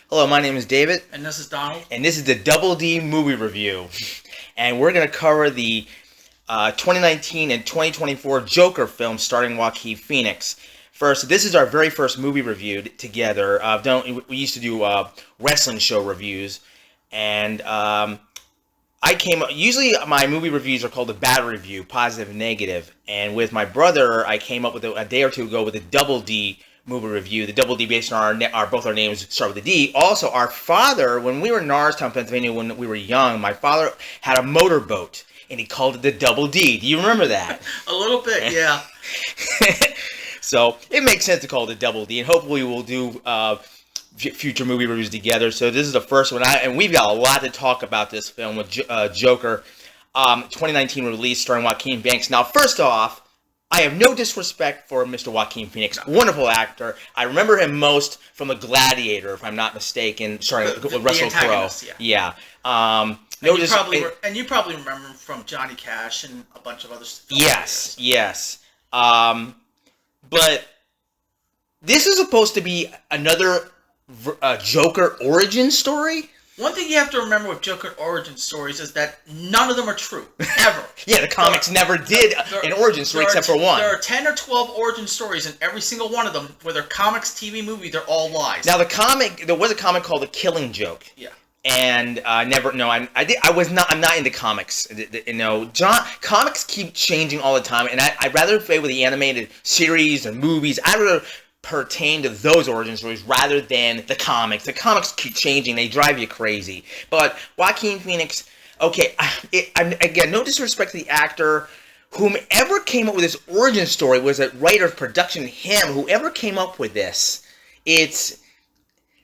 Hello, my name is David, And this is Donald. and this is the Double D movie review. And we're going to cover the 2019 and 2024 Joker film starring Joaquin Phoenix. First, this is our very first movie review together. We used to do wrestling show reviews, and usually my movie reviews are called a battle review, positive and negative. And with my brother, I came up with a day or two ago with a Double D movie review. The Double D based on both our names start with a D. Also, our father, when we were in Norristown, Pennsylvania, when we were young, my father had a motorboat, and he called it the Double D. Do you remember that? A little bit, yeah. So it makes sense to call it the Double D, and hopefully we'll do future movie reviews together. So this is the first one, and we've got a lot to talk about this film with Joker, 2019 release starring Joaquin Phoenix. Now, first off, I have no disrespect for Mr. Joaquin Phoenix. Wonderful actor. I remember him most from The Gladiator, if I'm not mistaken, starring with Russell Crowe. Yeah. And you probably remember him from Johnny Cash and a bunch of other stuff. Yes. But this is supposed to be another Joker origin story? One thing you have to remember with Joker origin stories is that none of them are true, ever. Yeah, the comics never did an origin story except for one. There are 10 or 12 origin stories, and every single one of them, whether comics, TV, movie, they're all lies. Now, there was a comic called The Killing Joke. Yeah. And I'm not into comics. Comics keep changing all the time, and I'd rather play with the animated series and movies. I'd rather pertain to those origin stories rather than the comics. The comics keep changing; they drive you crazy. But Joaquin Phoenix, okay, again, no disrespect to the actor. Whomever came up with this origin story was a writer of production. Whoever came up with this,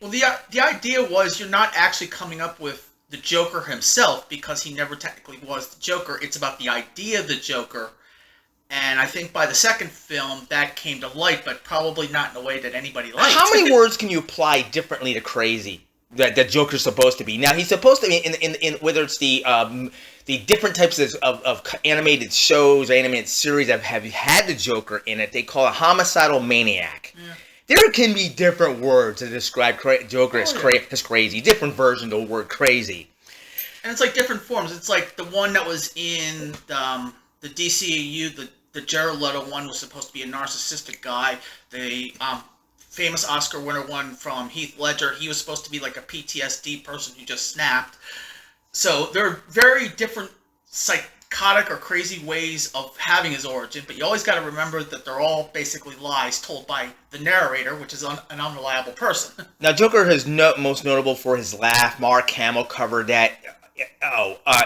Well, the idea was you're not actually coming up with the Joker himself because he never technically was the Joker. It's about the idea of the Joker. And I think by the second film, that came to light, but probably not in a way that anybody liked. How many words can you apply differently to crazy that Joker's supposed to be? Now, he's supposed to be, in whether it's the different types of animated shows or animated series that have had the Joker in it, they call it homicidal maniac. Yeah. There can be different words to describe Joker as crazy. Different versions of the word crazy. And it's like different forms. It's like the one that was in the DCAU, the Jared Leto one was supposed to be a narcissistic guy. The famous Oscar winner one from Heath Ledger, he was supposed to be like a PTSD person who just snapped. So there are very different psychotic or crazy ways of having his origin, but you always got to remember that they're all basically lies told by the narrator, which is an unreliable person. Now, Joker is most notable for his laugh. Mark Hamill covered that.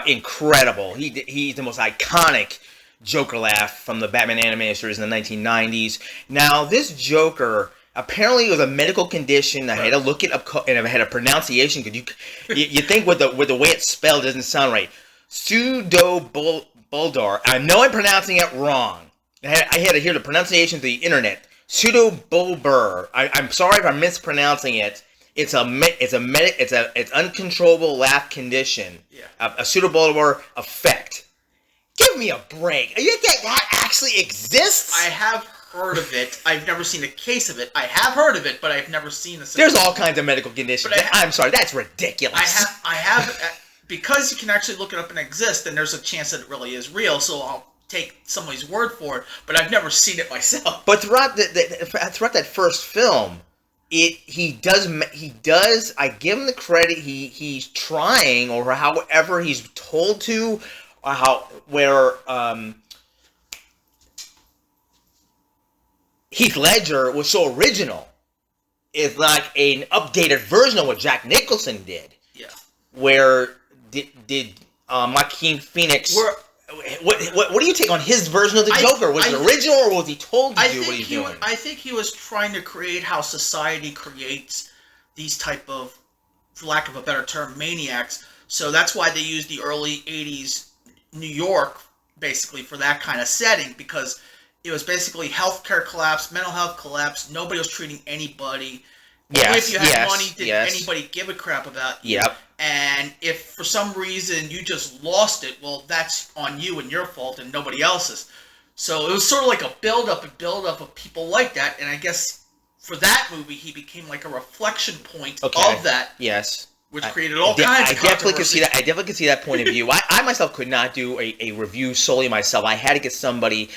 Incredible. He's the most iconic Joker laugh from the Batman animated series in the 1990s. Now, this Joker apparently was a medical condition. I had to look it up, and I had a pronunciation because you think with the way it's spelled, it doesn't sound right. Pseudobuldar. I know I'm pronouncing it wrong. I had to hear the pronunciation through the internet. Pseudobulbar. I'm sorry if I'm mispronouncing it. It's uncontrollable laugh condition. Yeah. A pseudobulbar effect. Give me a break. That actually exists? I have heard of it. I've never seen a case of it. I have heard of it, but I've never seen a. There's all kinds of medical conditions. I'm sorry, that's ridiculous. I have, because you can actually look it up and it exists, then there's a chance that it really is real. So I'll take somebody's word for it, but I've never seen it myself. But throughout that first film, he does. I give him the credit. He's trying, or however he's told to, Heath Ledger was so original. It's like an updated version of what Jack Nicholson did. Yeah. Where did Joaquin Phoenix? What do you take on his version of the Joker? Was it original, or was he told to do what he's doing? I think he was trying to create how society creates these type of, for lack of a better term, maniacs. So that's why they used the early 80s New York, basically, for that kind of setting, because it was basically healthcare collapse, mental health collapse. Nobody was treating anybody. Only if you had money did anybody give a crap about you. Yep. And if for some reason you just lost it, well, that's on you and your fault and nobody else's. So it was sort of like a build-up of people like that. And I guess for that movie, he became like a reflection point of that. Yes. Which created all kinds of controversy. I definitely could see that point of view. I myself could not do a review solely myself. I had to get somebody.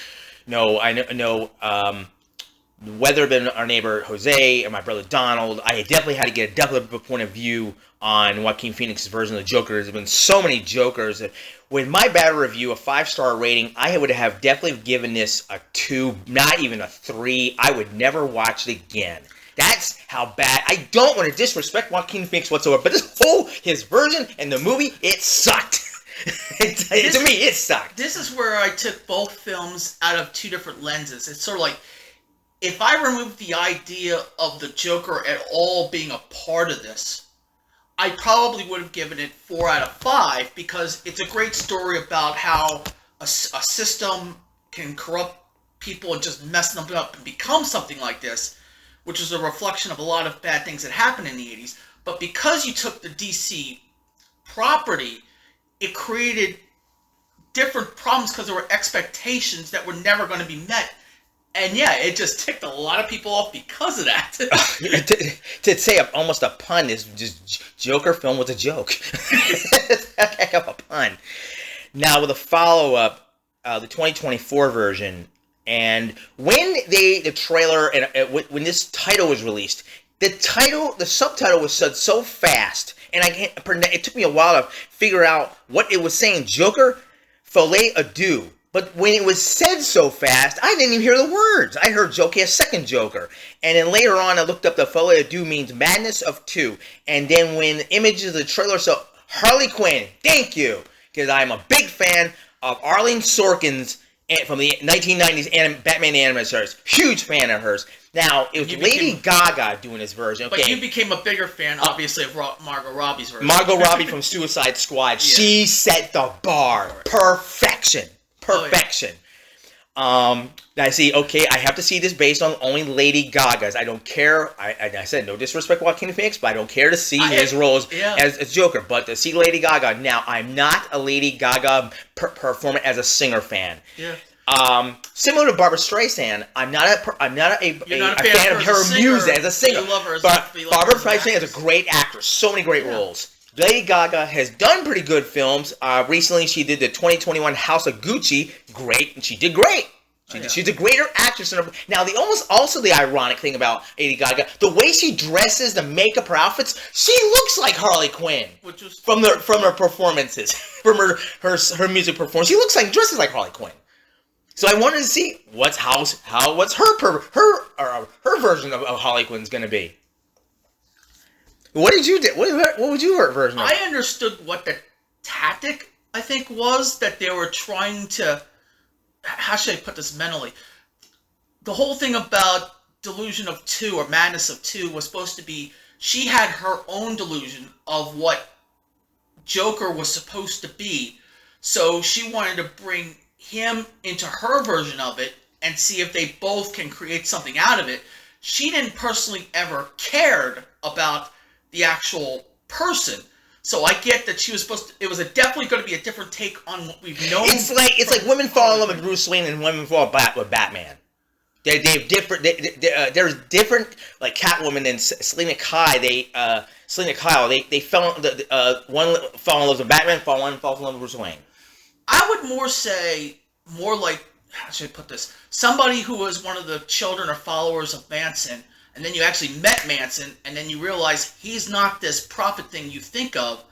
Whether it been our neighbor Jose or my brother Donald, I definitely had to get a definite point of view on Joaquin Phoenix's version of the Joker. There's been so many Jokers. With my bad review, a 5-star rating, I would have definitely given this a 2, not even a 3. I would never watch it again. That's how bad. I don't want to disrespect Joaquin Phoenix whatsoever, but his version and the movie, it sucked. To me, it sucked. This is where I took both films out of two different lenses. It's sort of like, if I removed the idea of the Joker at all being a part of this, I probably would have given it 4 out of 5, because it's a great story about how a system can corrupt people and just mess them up and become something like this, which is a reflection of a lot of bad things that happened in the 80s. But because you took the DC property, it created different problems because there were expectations that were never going to be met. And yeah, it just ticked a lot of people off because of that. to say almost a pun is just Joker film was a joke. That's a heck of a pun. Now with a follow-up, the 2024 version, and when the trailer and when this title was released, the subtitle was said so fast, and it took me a while to figure out what it was saying. Joker, Folie, Deux. But when it was said so fast, I didn't even hear the words. I heard Joker, second Joker. And then later on, I looked up the Folie Deux means madness of two. And then when images of the trailer saw Harley Quinn, thank you. Because I'm a big fan of Arlene Sorkin's from the 1990s Batman animated series. Huge fan of hers. Now, it was Lady Gaga doing this version. Okay. But you became a bigger fan, obviously, of Margot Robbie's version. Margot Robbie from Suicide Squad. Yeah. She set the bar. Perfection. Perfection. Oh, yeah. I see. Okay, I have to see this based on only Lady Gaga's. I don't care. I said no disrespect, Joaquin Phoenix, but I don't care to see his roles as Joker. But to see Lady Gaga now, I'm not a Lady Gaga performer as a singer fan. Yeah. Similar to Barbara Streisand, I'm not a fan of her music as a singer. You love her but Barbara Streisand is a great actress. So many great roles. Lady Gaga has done pretty good films. Recently, she did the 2021 House of Gucci. Great, and she did great. She's a greater actress. Now, the ironic thing about Lady Gaga, the way she dresses, the makeup, her outfits, she looks like Harley Quinn. From her performances, from her music performance, she dresses like Harley Quinn. So I wanted to see what's her version of Harley Quinn's going to be. What did you do? What would your version of? I understood what the tactic, I think, was that they were trying to. How should I put this mentally? The whole thing about delusion of two or madness of two was supposed to be she had her own delusion of what Joker was supposed to be. So she wanted to bring him into her version of it and see if they both can create something out of it. She didn't personally ever cared about the actual person. So I get that she was supposed to. It was definitely going to be a different take on what we've known. It's like women fall in love with Bruce Wayne and women fall in love with Batman. They have different. There's different, like Catwoman and Selena Kyle. They fell. One fell in love with Batman. One fell in love with Bruce Wayne. I would more like how should I put this? Somebody who was one of the children or followers of Manson. And then you actually met Manson, and then you realize he's not this prophet thing you think of,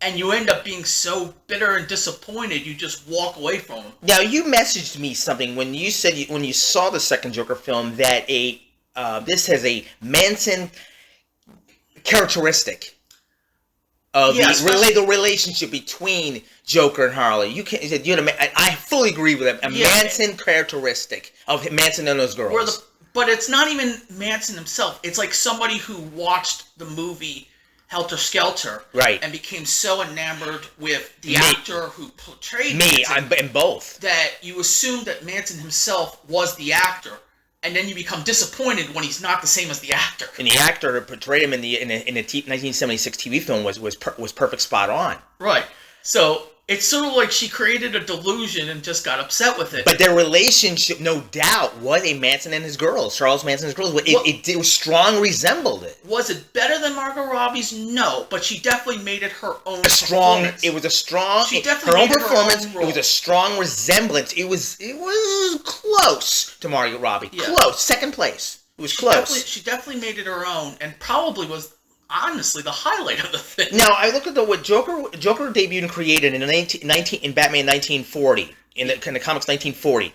and you end up being so bitter and disappointed you just walk away from him. Now, you messaged me something when you said when you saw the second Joker film that this has a Manson characteristic of the relationship between Joker and Harley. You said I fully agree with that. Manson characteristic of Manson and those girls. But it's not even Manson himself. It's like somebody who watched the movie Helter Skelter, right, and became so enamored with the actor who portrayed Manson. I'm in both. That you assume that Manson himself was the actor, and then you become disappointed when he's not the same as the actor. And the actor who portrayed him in the 1976 TV film was perfect, spot on. Right. So It's sort of like she created a delusion and just got upset with it. But their relationship, no doubt, was a Manson and his girls. Charles Manson and his girls. It was strong resembled it. Was it better than Margot Robbie's? No, but she definitely made it her own. It was a strong. She definitely her own made performance. Her own role. It was a strong resemblance. It was close to Margot Robbie. Yeah. Close, second place. It was close. She definitely made it her own, and probably was. Honestly, the highlight of the thing. Now I look at what Joker debuted and created in in Batman 1940 in the comics 1940.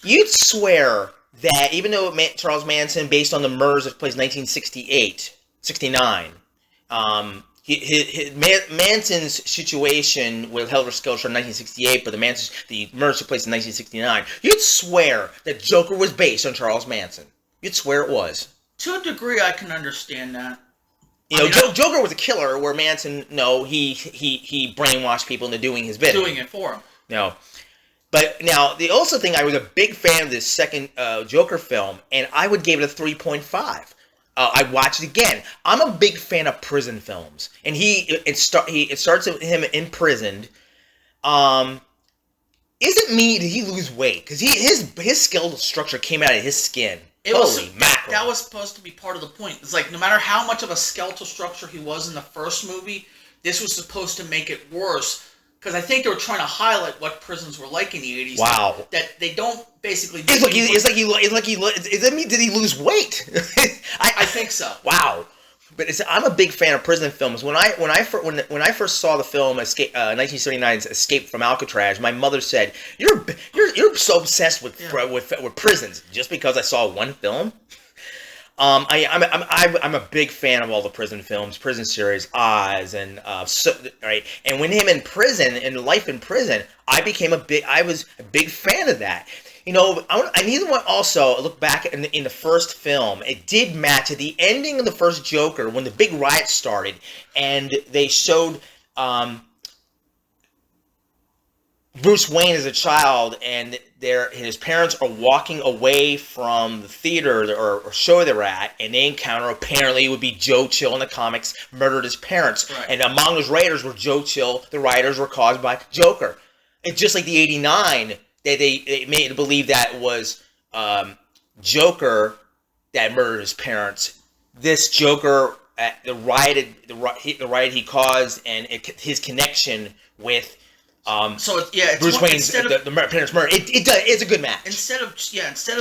You'd swear that even though Charles Manson, based on the murders that took place in 69, Manson's situation with Helter Skelter in 1968, but the murders took place in 1969. You'd swear that Joker was based on Charles Manson. You'd swear it was. To a degree, I can understand that. Joker was a killer, where Manson, he brainwashed people into doing his bidding. Doing it for him. No. But now, the also thing, I was a big fan of this second Joker film, and I would give it a 3.5. I'd watch it again. I'm a big fan of prison films. And it starts with him imprisoned. Is it me? Did he lose weight? Because his skeletal structure came out of his skin. Holy mackerel. That was supposed to be part of the point. It's like, no matter how much of a skeletal structure he was in the first movie, this was supposed to make it worse. Because I think they were trying to highlight what prisons were like in the 80s. Wow. That they don't basically... Did he lose weight? I think so. Wow. But I'm a big fan of prison films. When I first saw the film 1979's Escape from Alcatraz, my mother said, "You're so obsessed with prisons just because I saw one film." I'm a big fan of all the prison films, prison series, Oz, and right. And when him in prison and life in prison, I was a big fan of that. I need to also look back in the first film. It did match at the ending of the first Joker when the big riot started, and they showed Bruce Wayne as a child, and his parents are walking away from the theater or show they're at, and they encounter, apparently it would be Joe Chill in the comics, murdered his parents. Right. And among those rioters were Joe Chill. The rioters were caused by Joker. It's just like the 89... They made it believe that it was Joker that murdered his parents. This Joker, the riot he caused, and his connection with Bruce Wayne's the parents' murder. It's a good match. Instead of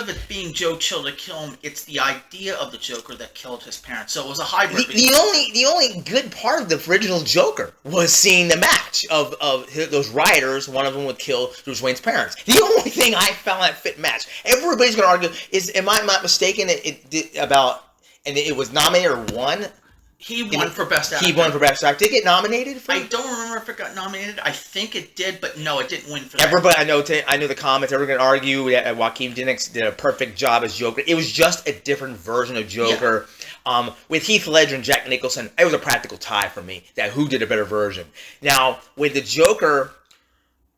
it being Joe Chill to kill him, it's the idea of the Joker that killed his parents. So it was a hybrid. The only good part of the original Joker was seeing the match of those rioters. One of them would kill Bruce Wayne's parents. The only thing I found that fit match. Everybody's going to argue am I not mistaken? It was nominated or won. He won for Best Actor. He won for Best Actor. Did it get nominated for? I don't remember if it got nominated. I think it did, but no, it didn't win for that. Everybody, I know the comments. Everyone's going to argue that Joaquin Phoenix did a perfect job as Joker. It was just a different version of Joker. Yeah. With Heath Ledger and Jack Nicholson, it was a practical tie for me. That who did a better version. Now, with the Joker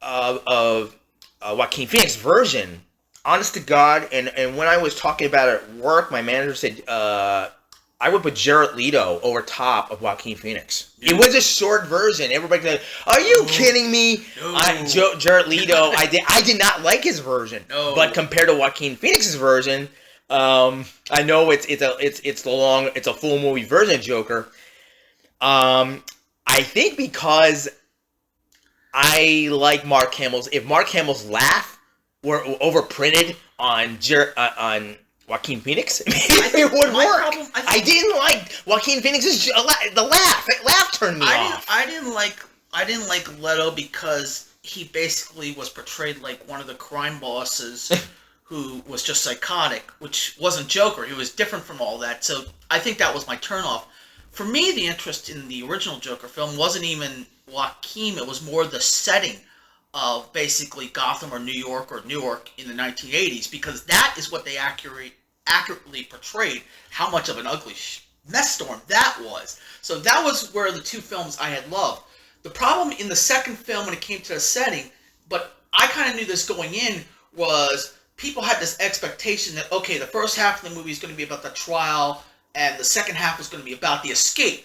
of Joaquin Phoenix version, honest to God, and when I was talking about it at work, my manager said, I would put Jared Leto over top of Joaquin Phoenix. It was a short version. Everybody's like, "Are you kidding me?" No. Jared Leto, I did not like his version. No. But compared to Joaquin Phoenix's version, I know it's a full movie version of Joker. I think because I like Mark Hamill's. If Mark Hamill's laugh were overprinted on Joaquin Phoenix, it would work. I didn't like Joaquin Phoenix's the laugh. That laugh turned me off. I didn't like Leto because he basically was portrayed like one of the crime bosses who was just psychotic, which wasn't Joker. He was different from all that. So I think that was my turnoff. For me, the interest in the original Joker film wasn't even Joaquin. It was more the setting of basically Gotham or Newark in the 1980s, because that is what they accurately portrayed how much of an ugly mess storm that was. So that was where the two films I had loved. The problem in the second film when it came to the setting, but I kind of knew this going in, was people had this expectation that, okay, the first half of the movie is going to be about the trial and the second half is going to be about the escape.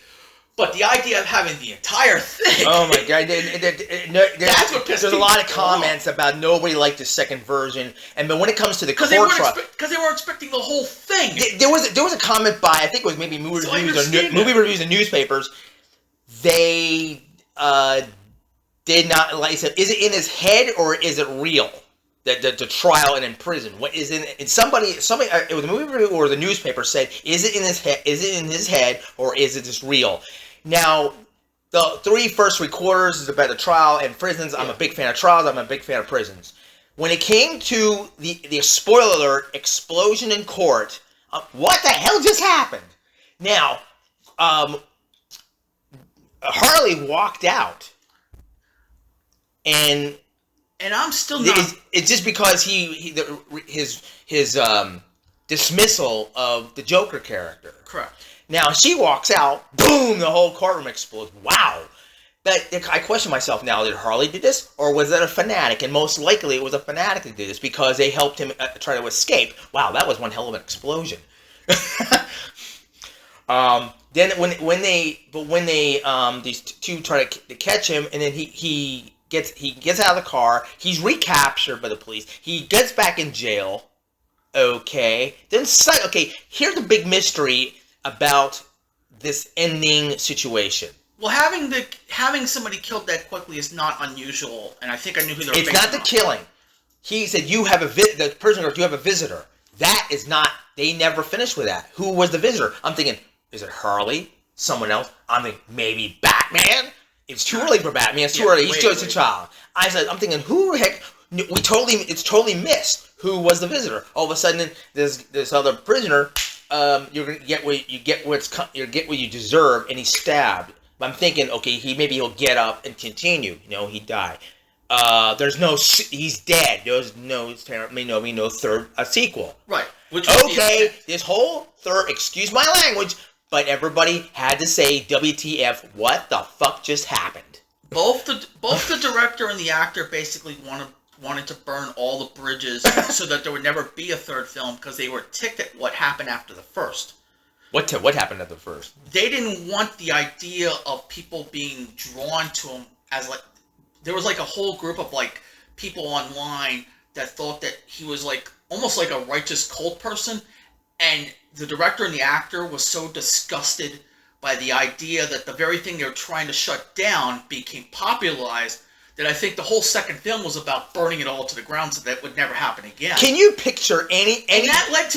But the idea of having the entire thing. Oh my god! That's what pissed There's a me lot of off. comments about nobody liked the second version, but when it comes to the court Because trial, they weren't expecting the whole thing. there was a comment by, I think it was maybe movie reviews and newspapers. They did not, like I said, is it in his head or is it real? The trial and in prison. What is in? And somebody, it was a movie review or the newspaper said, is it in his head? Is it in his head or is it just real? Now, the 3 first 3/4 is about the trial and prisons. I'm a big fan of trials. I'm a big fan of prisons. When it came to the spoiler alert, explosion in court, what the hell just happened? Now, Harley walked out, and I'm still not. It's just because his dismissal of the Joker character. Correct. Now she walks out, boom! The whole courtroom explodes. Wow. But I question myself now: did Harley do this, or was that a fanatic? And most likely, it was a fanatic that did this because they helped him try to escape. Wow, that was one hell of an explosion. Then when they these two try to catch him, and then he gets out of the car. He's recaptured by the police. He gets back in jail. Okay. Then here's the big mystery about this ending situation. Well, having somebody killed that quickly is not unusual, and I think I knew who they were. It's not the killing. He said you have the person goes, you have a visitor. That is not. They never finished with that. Who was the visitor? I'm thinking, is it Harley? Someone else? I'm thinking maybe Batman. It's too early for Batman. It's too early. He's just a child. I'm thinking, who the heck? It's totally missed. Who was the visitor? All of a sudden, this other prisoner. You're gonna get what you deserve, and he's stabbed. But I'm thinking, okay, he'll get up and continue. He died. He's dead. There's no third sequel. Right. This whole third. Excuse my language. But everybody had to say, WTF, what the fuck just happened? Both the director and the actor basically wanted to burn all the bridges so that there would never be a third film because they were ticked at what happened after the first. What happened after the first? They didn't want the idea of people being drawn to him as there was a whole group of people online that thought that he was almost like a righteous cult person, and the director and the actor was so disgusted by the idea that the very thing they were trying to shut down became popularized that I think the whole second film was about burning it all to the ground so that would never happen again. Can you picture any? And that led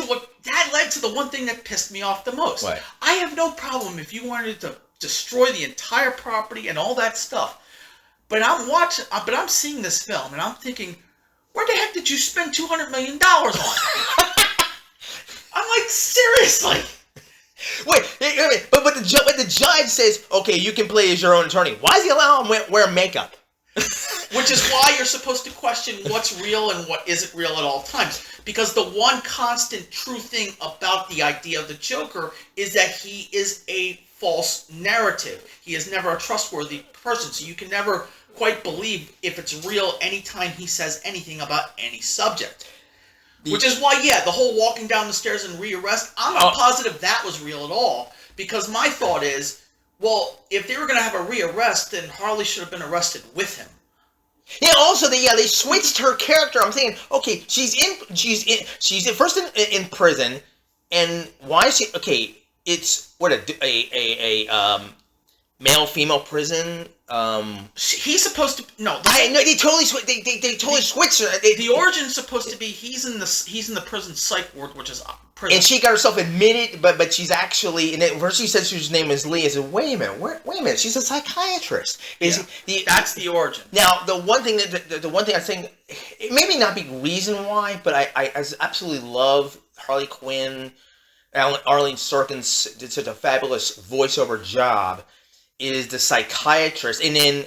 to the one thing that pissed me off the most. What? I have no problem if you wanted to destroy the entire property and all that stuff, but I'm seeing this film and I'm thinking, where the heck did you spend $200 million on? I'm like, seriously? Wait, but the judge says, okay, you can play as your own attorney. Why does he allow him wear makeup? Which is why you're supposed to question what's real and what isn't real at all times. Because the one constant true thing about the idea of the Joker is that he is a false narrative. He is never a trustworthy person, so you can never quite believe if it's real anytime he says anything about any subject. Which is why, the whole walking down the stairs and rearrest, I'm not positive that was real at all. Because my thought is, well, if they were going to have a rearrest, then Harley should have been arrested with him. Yeah. Also, they switched her character. I'm thinking, okay, she's first in prison, and why is she? Okay, it's what a male female prison. He's supposed to they totally switched her. The origin's supposed to be he's in the prison psych ward, which is prison. And she got herself admitted, but she's actually. And at first she says her name is Lee. I said, wait a minute, she's a psychiatrist. That's the origin. Now the one thing I think it maybe not be reason why, but I absolutely love Harley Quinn. Arlene Sorkin did such a fabulous voiceover job. Is the psychiatrist, and then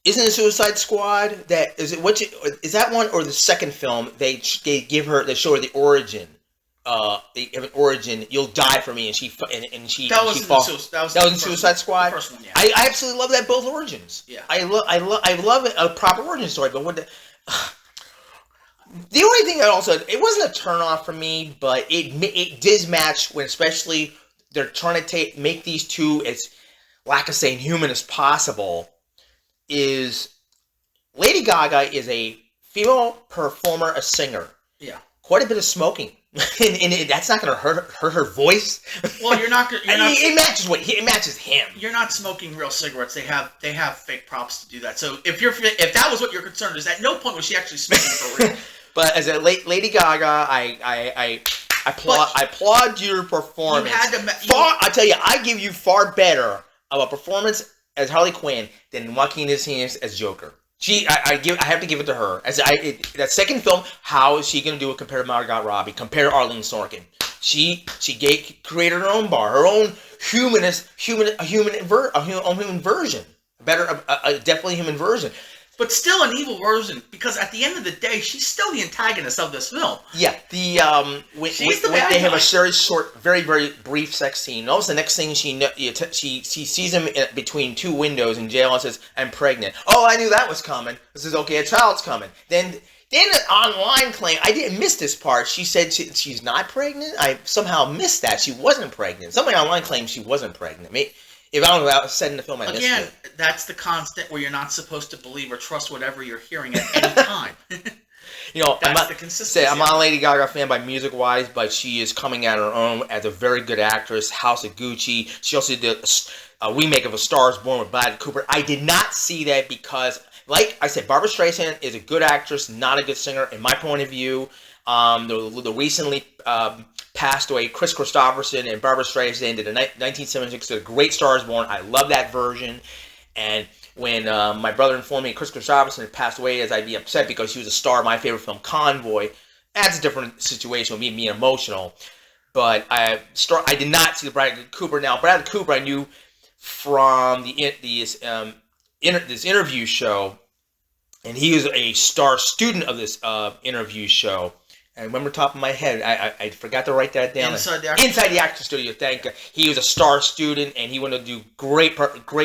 isn't the Suicide Squad that is that one or the second film? They show her the origin. They have an origin. You'll die for me, and she falls. That was in Suicide Squad. The first one, yeah. I absolutely love that both origins. Yeah, I love a proper origin story. But the only thing that also it wasn't a turn off for me, but it did match when especially. they're trying to make these two as, lack of saying, human as possible. Is Lady Gaga is a female performer, a singer. Yeah. Quite a bit of smoking. and that's not going to hurt her voice. Well, you're not. It matches him. You're not smoking real cigarettes. They have fake props to do that. So if that was what your concern is, at no point was she actually smoking for real. But as a Lady Gaga, I applaud your performance. I tell you, I give you far better of a performance as Harley Quinn than Joaquin Phoenix as Joker. I have to give it to her. That second film, how is she going to do it compared to Margot Robbie, compared to Arlene Sorkin? She created her own bar, her own human version. Definitely human version. But still an evil version, because at the end of the day, she's still the antagonist of this film. Yeah, when they have a very short, very, very brief sex scene, almost the next thing she sees him between two windows in jail and says, "I'm pregnant." Oh, I knew that was coming. This is okay. A child's coming. Then an online claim. I didn't miss this part. She said she's not pregnant. I somehow missed that. She wasn't pregnant. Somebody online claimed she wasn't pregnant. If I don't know what was said in the film, I missed it. Again, that's the constant where you're not supposed to believe or trust whatever you're hearing at any time. That's the consistency. I'm not a Lady Gaga fan by music-wise, but she is coming at her own as a very good actress. House of Gucci. She also did a remake of A Star Is Born with Bradley Cooper. I did not see that because, like I said, Barbra Streisand is a good actress, not a good singer, in my point of view. The recently passed away Chris Christopherson and Barbra Streisand did a 1976 did a great Star Is Born. I love that version. And when my brother informed me Chris Christopherson had passed away, as I'd be upset because he was a star of my favorite film, Convoy. That's a different situation with me being emotional. But I did not see the Bradley Cooper. Now, Bradley Cooper I knew from this interview show, and he was a star student of this interview show. I remember top of my head. I forgot to write that down. Inside the Actor Studio. Thank you. He was a star student, and he wanted to do great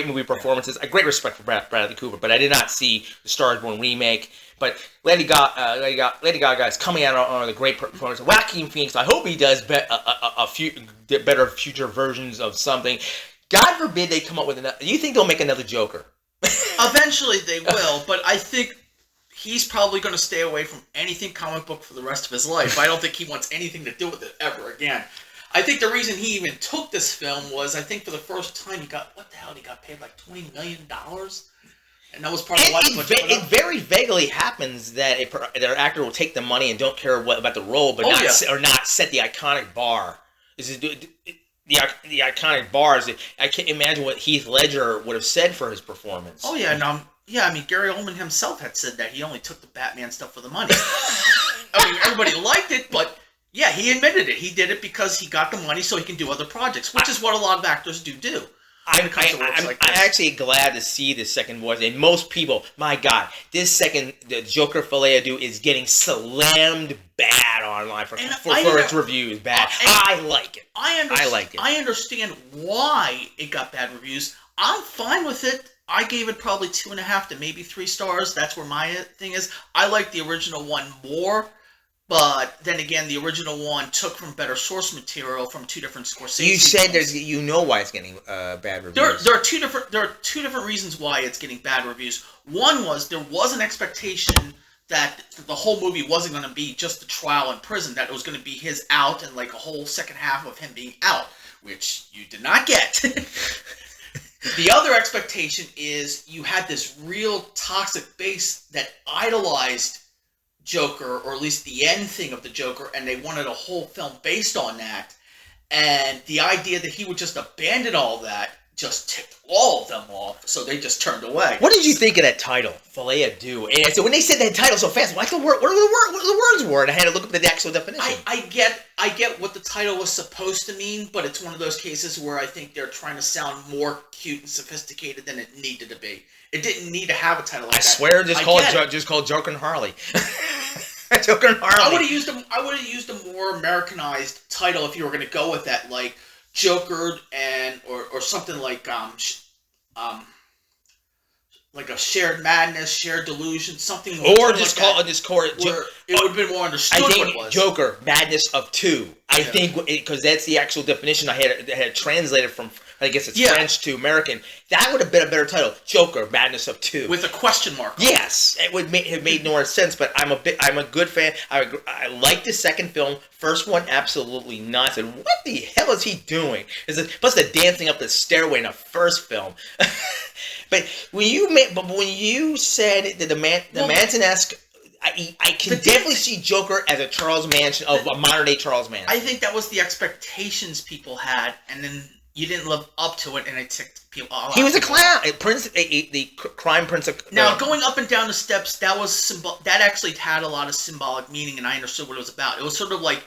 movie performances. A great respect for Bradley Cooper, but I did not see the Star Is Born remake. But Lady Gaga is coming out on a great performance. Joaquin Phoenix, I hope he does better future versions of something. God forbid they come up with another. Do you think they'll make another Joker? Eventually they will, but I think he's probably going to stay away from anything comic book for the rest of his life. I don't think he wants anything to do with it ever again. I think the reason he even took this film was, I think for the first time he got paid like $20 million? And that was part of why it very vaguely happens that their actor will take the money and don't care about the role, but not set the iconic bar. The iconic bars. I can't imagine what Heath Ledger would have said for his performance. Oh yeah, no. Yeah, I mean, Gary Oldman himself had said that he only took the Batman stuff for the money. I mean, everybody liked it, but yeah, he admitted it. He did it because he got the money so he can do other projects, which is what a lot of actors do. I'm actually glad to see this second voice. And most people, my God, the Joker Folie is getting slammed bad online for its reviews. Bad. I like it. I like it. I understand why it got bad reviews. I'm fine with it. I gave it probably 2.5 to maybe 3 stars. That's where my thing is. I like the original one more, but then again, the original one took from better source material from 2 different Scorsese. You said why it's getting bad reviews. There are two different reasons why it's getting bad reviews. One was there was an expectation that the whole movie wasn't going to be just the trial in prison, that it was going to be his out and like a whole second half of him being out, which you did not get. The other expectation is you had this real toxic base that idolized Joker, or at least the end thing of the Joker, and they wanted a whole film based on that. And the idea that he would just abandon all that just tipped all of them off, so they just turned away. What did you think of that title, Folie à Deux? And so when they said that title so fast, what the words were? And I had to look up the actual definition. I get what the title was supposed to mean, but it's one of those cases where I think they're trying to sound more cute and sophisticated than it needed to be. It didn't need to have a title like that. I swear, just call Joker and Harley. Joker and Harley. I would have used a more Americanized title if you were going to go with that, like Joker or something like like a shared madness, shared delusion, something. Or just like call it Discord. Where it would have been more understood. I what think it was. Joker, madness of two. I think because that's the actual definition I had translated from. I guess it's French to American. That would have been a better title. Joker, madness of two, with a question mark. Yes, it would have made more sense. But I'm a good fan. I like the second film. First one, absolutely nuts. And what the hell is he doing? Plus the dancing up the stairway in the first film. But when you said that the Manson-esque, I can definitely see Joker as a Charles Manson, of a modern day Charles Manson. I think that was the expectations people had, and then you didn't live up to it, and it ticked people off. He was a clown, the crime prince. Now, going up and down the steps, that actually had a lot of symbolic meaning, and I understood what it was about. It was sort of like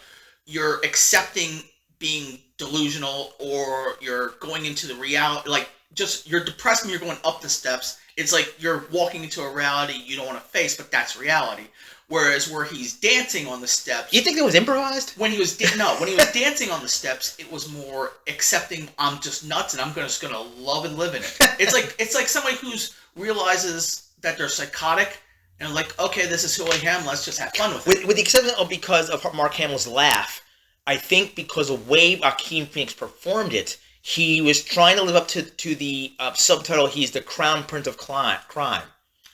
you're accepting being delusional, or you're going into the reality, like just you're depressed and you're going up the steps. It's like you're walking into a reality you don't want to face, but that's reality. Whereas where he's dancing on the steps, you think it was improvised? When he was dancing on the steps, it was more accepting. I'm just nuts, and I'm just gonna love and live in it. It's like somebody who's realizes that they're psychotic, and like, okay, this is who I am. Let's just have fun with it. With the exception of because of Mark Hamill's laugh, I think because of the way Joaquin Phoenix performed it, he was trying to live up to the subtitle. He's the crown prince of crime.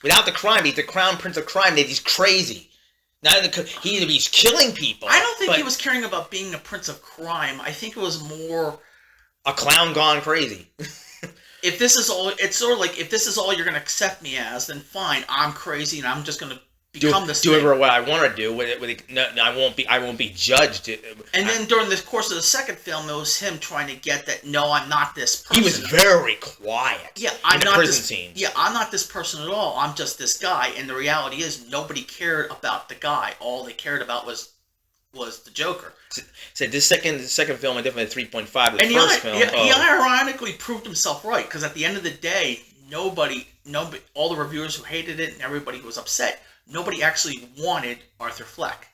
Without the crime, he's the crown prince of crime. That he's crazy. He's killing people. I don't think he was caring about being a prince of crime. I think it was more a clown gone crazy. If this is all, it's sort of like, if this is all you're going to accept me as, then fine. I'm crazy, and I'm just going to become this. Do whatever what I want to do. I won't be judged. And then during the course of the second film, it was him trying to get that. No, I'm not this person. He was very quiet. Yeah, I'm not prison this. Scenes. Yeah, I'm not this person at all. I'm just this guy. And the reality is, nobody cared about the guy. All they cared about was the Joker. So this second film, I definitely 3.5. The first film, he ironically proved himself right, because at the end of the day, nobody, all the reviewers who hated it and everybody who was upset, nobody actually wanted Arthur Fleck.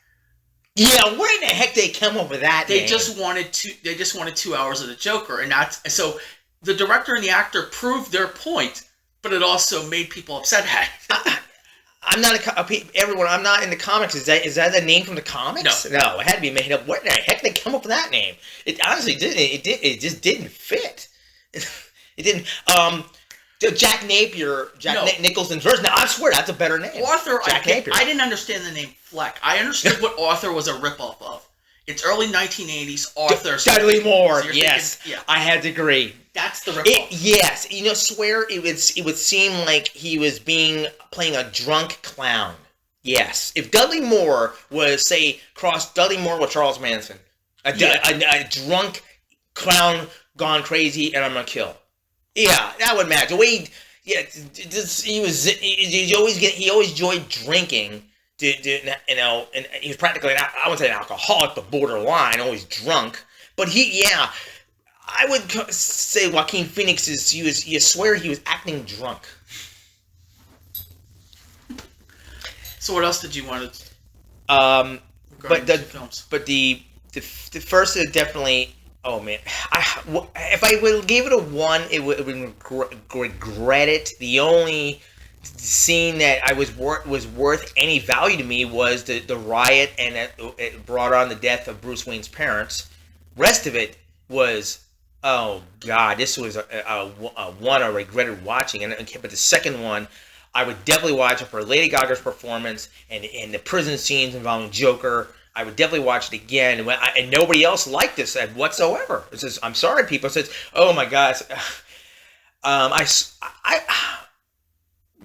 Yeah, where in the heck did they come up with that? They just wanted 2 hours of the Joker, and that's so. The director and the actor proved their point, but it also made people upset at it. I'm not everyone. I'm not in the comics. Is that the name from the comics? No, it had to be made up. Where the heck did they come up with that name? It honestly didn't. It just didn't fit. It didn't. Jack Napier, Nicholson's version. Now I swear that's a better name. Arthur. Napier. I didn't understand the name Fleck. I understood what Arthur was a ripoff of. It's early 1980s. Arthur. Dudley Moore. So yes, thinking, I had to agree. That's the ripoff. Yes, swear it would seem like he was playing a drunk clown. Yes, if Dudley Moore was cross Dudley Moore with Charles Manson, a drunk clown gone crazy, and I'm gonna kill. Yeah, that would match. The way he always enjoyed drinking. And he was practically I wouldn't say an alcoholic, but borderline, always drunk. But I would say Joaquin Phoenix you swear he was acting drunk. So what else did you want to? But the first is definitely. Oh man, if I would give it a 1, it would regret it. The only scene that was worth any value to me was the riot, and it brought on the death of Bruce Wayne's parents. Rest of it was, oh god, this was a one I regretted watching. But the second one, I would definitely watch it for Lady Gaga's performance and the prison scenes involving Joker. I would definitely watch it again, and nobody else liked this whatsoever. It says, I'm sorry, people. It says, oh my gosh,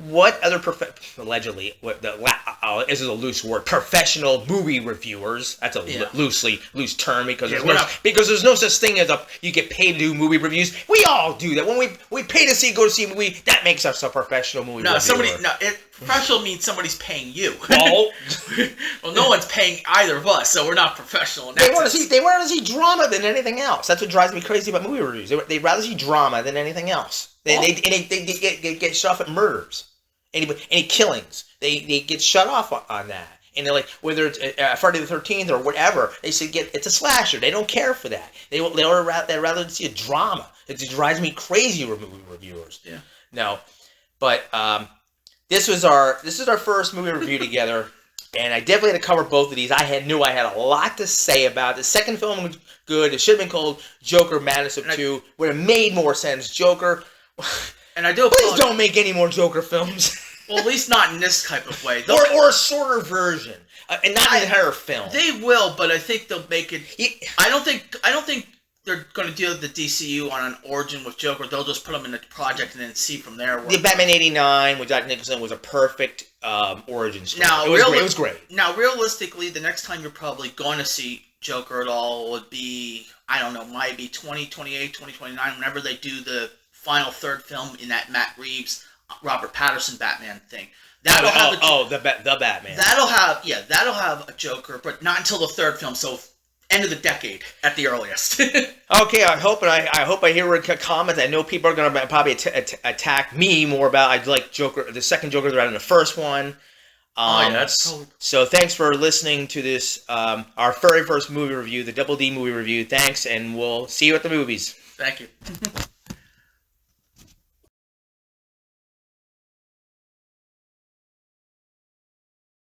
what other allegedly? This is a loose word. Professional movie reviewers. That's a loose term because there's no such thing as you get paid to do movie reviews. We all do that when we pay to go to see a movie. That makes us a professional movie reviewer. Professional means somebody's paying you. Well, no one's paying either of us, so we're not professional. They want to see drama than anything else. That's what drives me crazy about movie reviews. They'd rather see drama than anything else. They get shut off at murders, any killings. They get shut off on that. And they're like, whether it's Friday the 13th or whatever, they say it's a slasher. They don't care for that. They'd rather see a drama. It just drives me crazy with movie reviewers. Yeah. No. But this is our first movie review together, and I definitely had to cover both of these. I knew I had a lot to say about it. The second film was good. It should have been called Joker: Madness of Two. Would have made more sense. Joker. And I do. Please don't make any more Joker films. Well, at least not in this type of way. Or a shorter version, and not an entire film. They will, but I think they'll make it. I don't think they're going to deal with the DCU on an origin with Joker. They'll just put him in the project and then see from there. The Batman '89 with Jack Nicholson was a perfect origin story. Now, it was great. Now, realistically, the next time you're probably going to see Joker at all would be, I don't know, might be 2028, 2029, whenever they do the final third film in that Matt Reeves, Robert Pattinson Batman thing. That'll have the Batman. That'll have a Joker, but not until the third film. So end of the decade at the earliest. Okay, I hope I hear comments. I know people are going to probably attack me more about I like Joker, the second Joker rather than the first one. So thanks for listening to this, our very first movie review, the Double D movie review. Thanks, and we'll see you at the movies. Thank you.